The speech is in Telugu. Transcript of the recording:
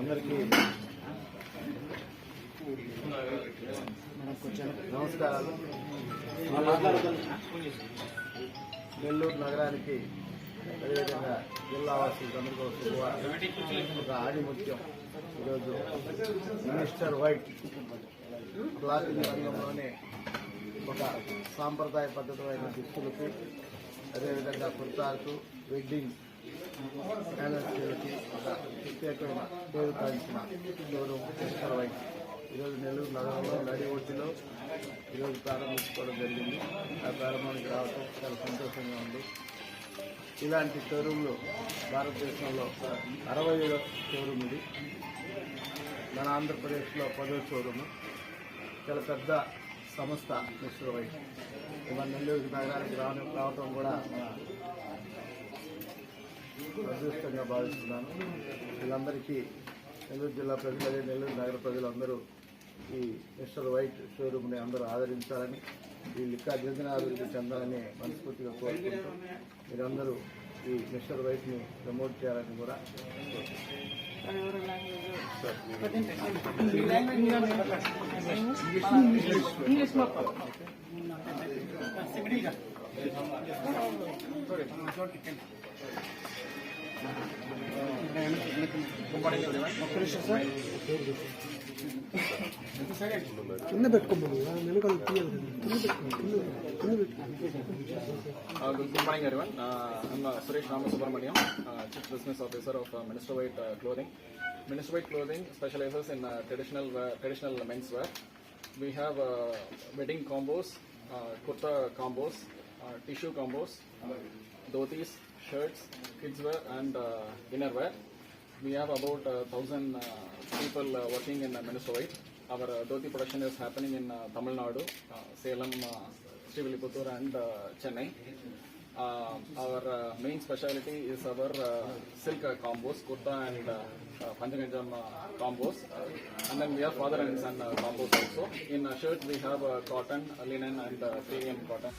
అందరికీ నమస్కారాలు. నెల్లూరు నగరానికి అదేవిధంగా జిల్లా వాసులందరికీ ఒక ఆణిముత్యం ఈరోజు మినిస్టర్ వైట్ క్లాతింగ్ రంగంలోనే ఒక సాంప్రదాయ పద్ధతమైన దుస్తులకు అదేవిధంగా కుర్తాలకు వెడ్డింగ్ యానివర్సరీకి ఒక ప్రత్యేకమైన పేరు కాల్చిన షోరూమ్ మినిస్టర్ వైట్ ఈరోజు నెల్లూరు నగరంలో నడి ఒడ్డులో ఈరోజు ప్రారంభించుకోవడం జరిగింది. ఆ ప్రారంభానికి రావడం చాలా సంతోషంగా ఉంది. ఇలాంటి షోరూంలు భారతదేశంలో 67వ షోరూమ్ ఇది. మన ఆంధ్రప్రదేశ్లో 10వ షోరూము. చాలా పెద్ద సంస్థ మినిస్టర్ వైట్. మన నెల్లూరు నగరానికి రావడం కూడా అదృష్టంగా భావిస్తున్నాను. వీళ్ళందరికీ నెల్లూరు జిల్లా ప్రజలు అదే నెల్లూరు నగర ప్రజలందరూ ఈ మిస్టర్ వైట్ షోరూమ్ని అందరూ ఆదరించాలని, వీళ్ళు ఇంకా దినదినాభివృద్ధి చెందాలని మనస్ఫూర్తిగా కోరుకుంటూ మీరందరూ ఈ మిస్టర్ వైట్ని ప్రమోట్ చేయాలని కూడా కింద పెట్టుకోమని వెనుకలు తీయాలి. Good morning, everyone. I'm Suresh Ramasubramaniam, Chief Business Officer of Minister White Clothing. Minister White Clothing specializes in traditional menswear. We have wedding combos, kurta combos, tissue combos, dhotis, shirts, kids wear, and innerwear. We have about 1,000 people working in Minister White. Our dhoti production is happening in Tamil Nadu, Salem, Srivilliputtur, and Chennai. Our main speciality is our silk combos, kurta and panchaganjam combos, and then we have father and son combos also. In shirt we have cotton, linen, and premium cotton.